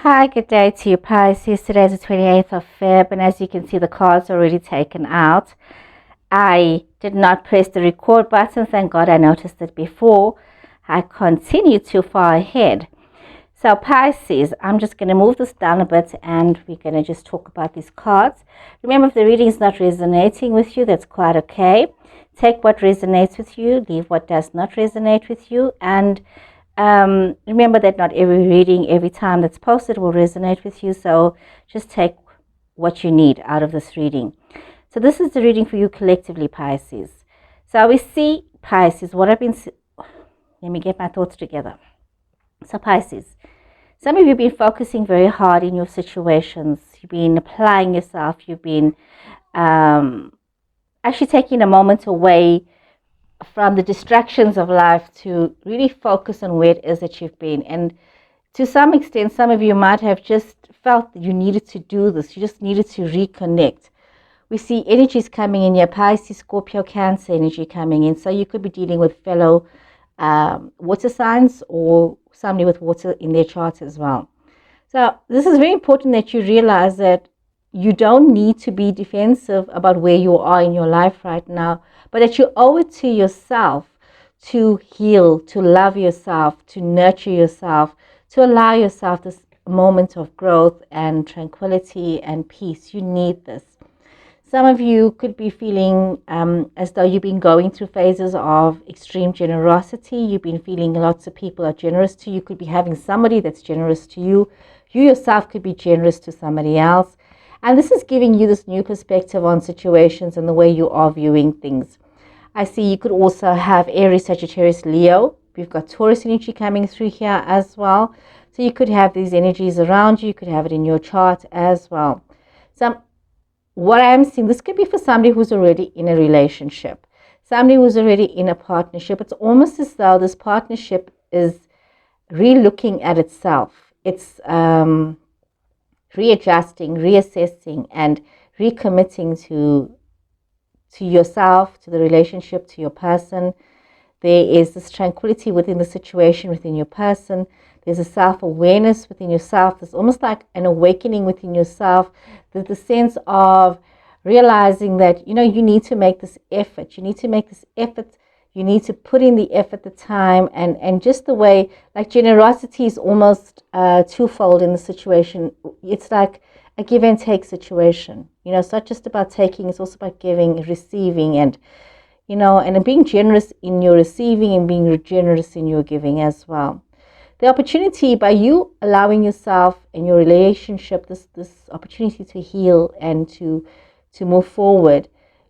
Hi, good day to you, Pisces. Today is the 28th of Feb, and as you can see, the cards are already taken out. I did not press the record button. Thank God I noticed it before. I continue too far ahead. So, Pisces, I'm just going to move this down a bit, and we're going to just talk about these cards. Remember, if the reading is not resonating with you, that's quite okay. Take what resonates with you, leave what does not resonate with you, and remember that not every reading, every time that's posted will resonate with you. So just take what you need out of this reading. So this is the reading for you collectively, Pisces. So we see, Pisces, let me get my thoughts together. So Pisces, some of you have been focusing very hard in your situations. You've been applying yourself. You've been actually taking a moment away from the distractions of life to really focus on where it is that you've been. And to some extent, some of you might have just felt that you needed to do this. You just needed to reconnect. We see energies coming in here, Pisces, Scorpio, Cancer energy coming in. So you could be dealing with fellow water signs or somebody with water in their chart as well. So this is very important that you realize that you don't need to be defensive about where you are in your life right now, but that you owe it to yourself to heal, to love yourself, to nurture yourself, to allow yourself this moment of growth and tranquility and peace. You need this. Some of you could be feeling as though you've been going through phases of extreme generosity. You've been feeling lots of people are generous to you. You could be having somebody that's generous to you. You yourself could be generous to somebody else. And this is giving you this new perspective on situations and the way you are viewing things. I see you could also have Aries, Sagittarius, Leo. We've got Taurus energy coming through here as well. So you could have these energies around you. You could have it in your chart as well. So what I'm seeing, this could be for somebody who's already in a relationship. Somebody who's already in a partnership. It's almost as though this partnership is re-looking at itself. It's readjusting, reassessing, and recommitting to yourself, to the relationship, to your person. There is this tranquility within the situation, within your person. There's a self-awareness within yourself. There's almost like an awakening within yourself. There's the sense of realizing that, you need to make this effort. You need to make this effort. You need to put in the effort, the time, and just the way, like generosity is almost twofold in the situation. It's like a give and take situation. It's not just about taking, it's also about giving, receiving, and, and being generous in your receiving and being generous in your giving as well. The opportunity, by you allowing yourself in your relationship, this opportunity to heal and to move forward,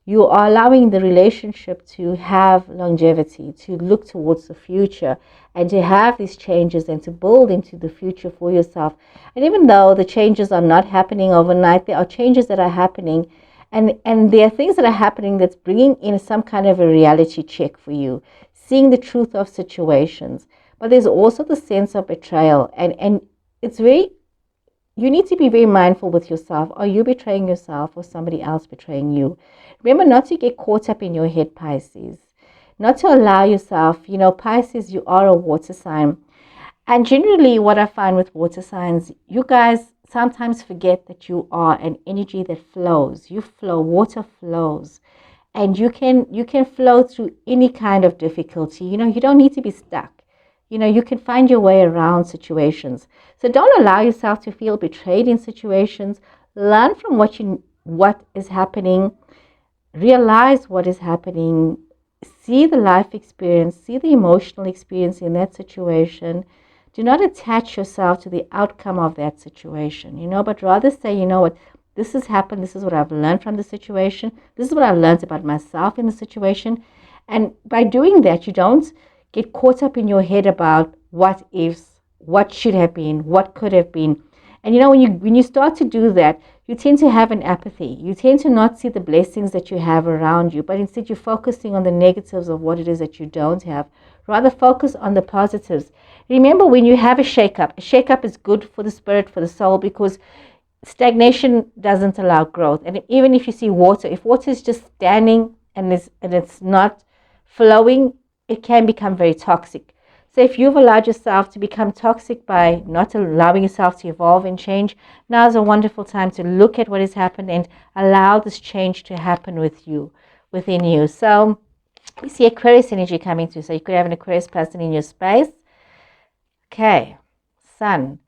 you are allowing the relationship to have longevity, to look towards the future, and to have these changes and to build into the future for yourself. And even though the changes are not happening overnight, there are changes that are happening, and there are things that are happening that's bringing in some kind of a reality check for you, seeing the truth of situations. But there's also the sense of betrayal, and it's very, you need to be very mindful with yourself. Are you betraying yourself or somebody else betraying you? Remember not to get caught up in your head, Pisces. Not to allow yourself, Pisces, you are a water sign. And generally what I find with water signs, you guys sometimes forget that you are an energy that flows. You flow, water flows. And you can flow through any kind of difficulty. You don't need to be stuck. You can find your way around situations. So don't allow yourself to feel betrayed in situations. Learn from what is happening. Realize what is happening. See the life experience. See the emotional experience in that situation. Do not attach yourself to the outcome of that situation, but rather say, what, this has happened. This is what I've learned from the situation. This is what I've learned about myself in the situation. And by doing that, you don't get caught up in your head about what ifs, what should have been, what could have been. And when you start to do that, you tend to have an apathy. You tend to not see the blessings that you have around you, but instead you're focusing on the negatives of what it is that you don't have. Rather focus on the positives. Remember, when you have a shake-up is good for the spirit, for the soul, because stagnation doesn't allow growth. And even if you see water, if water is just standing and it's not flowing, it can become very toxic. So if you've allowed yourself to become toxic by not allowing yourself to evolve and change, now is a wonderful time to look at what has happened and allow this change to happen within you. So you see Aquarius energy coming through. So you could have an Aquarius person in your space. Okay, Sun.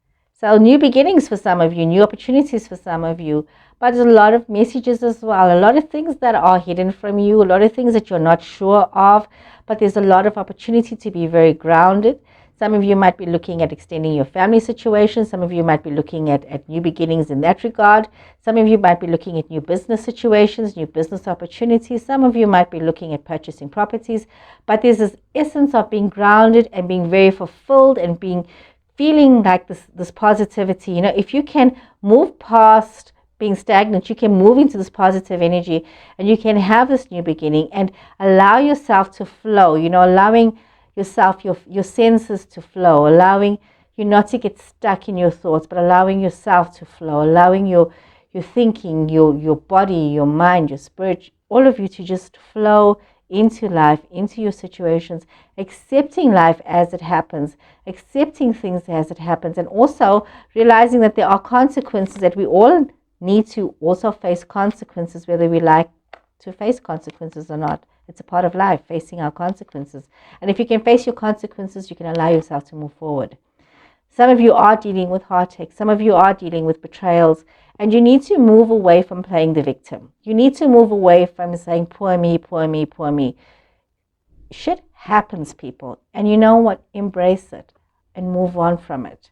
So new beginnings for some of you, new opportunities for some of you. But there's a lot of messages as well, a lot of things that are hidden from you, a lot of things that you're not sure of, but there's a lot of opportunity to be very grounded. Some of you might be looking at extending your family situation. Some of you might be looking at new beginnings in that regard. Some of you might be looking at new business situations, new business opportunities. Some of you might be looking at purchasing properties. But there's this essence of being grounded and being very fulfilled and feeling like this positivity. You know, if you can move past being stagnant, you can move into this positive energy and you can have this new beginning and allow yourself to flow, you know, allowing yourself, your senses to flow, allowing you not to get stuck in your thoughts, but allowing yourself to flow, allowing your thinking, your body, your mind, your spirit, all of you to just flow into life, into your situations, accepting life as it happens, accepting things as it happens, and also realizing that there are consequences, that we all need to also face consequences, whether we like to face consequences or not. It's a part of life, facing our consequences. And if you can face your consequences, you can allow yourself to move forward. Some of you are dealing with heartache. Some of you are dealing with betrayals. And you need to move away from playing the victim. You need to move away from saying, poor me, poor me, poor me. Shit happens, people. And you know what? Embrace it and move on from it.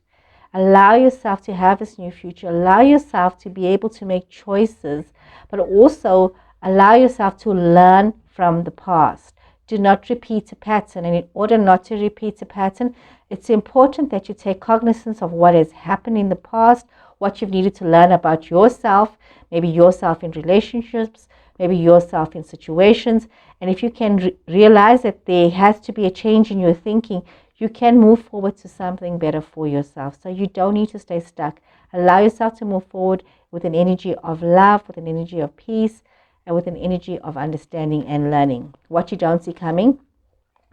Allow yourself to have this new future. Allow yourself to be able to make choices, but also allow yourself to learn from the past. Do not repeat a pattern. And in order not to repeat a pattern, it's important that you take cognizance of what has happened in the past, what you've needed to learn about yourself, maybe yourself in relationships, maybe yourself in situations. And if you can realize that there has to be a change in your thinking, you can move forward to something better for yourself. So you don't need to stay stuck. Allow yourself to move forward with an energy of love, with an energy of peace, and with an energy of understanding and learning. What you don't see coming,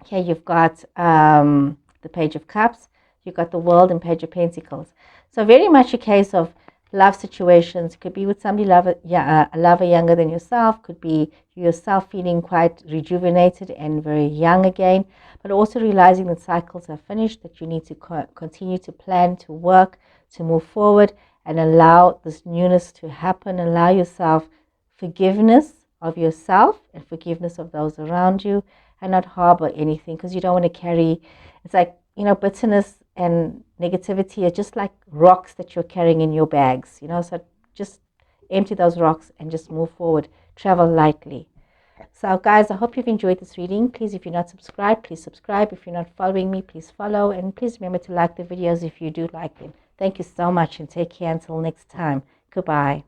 here you've got the Page of Cups, you've got the World and Page of Pentacles. So very much a case of love situations. It could be with somebody, a lover younger than yourself, could be yourself feeling quite rejuvenated and very young again, but also realizing that cycles are finished, that you need to continue to plan, to work, to move forward, and allow this newness to happen. Allow yourself forgiveness of yourself and forgiveness of those around you, and not harbor anything, because you don't want to carry, it's like, you know, bitterness and negativity are just like rocks that you're carrying in your bags, you know, so just empty those rocks and just move forward, travel lightly. So guys, I hope you've enjoyed this reading. Please, if you're not subscribed, please subscribe. If you're not following me, please follow, and please remember to like the videos if you do like them. Thank you so much and take care until next time. Goodbye.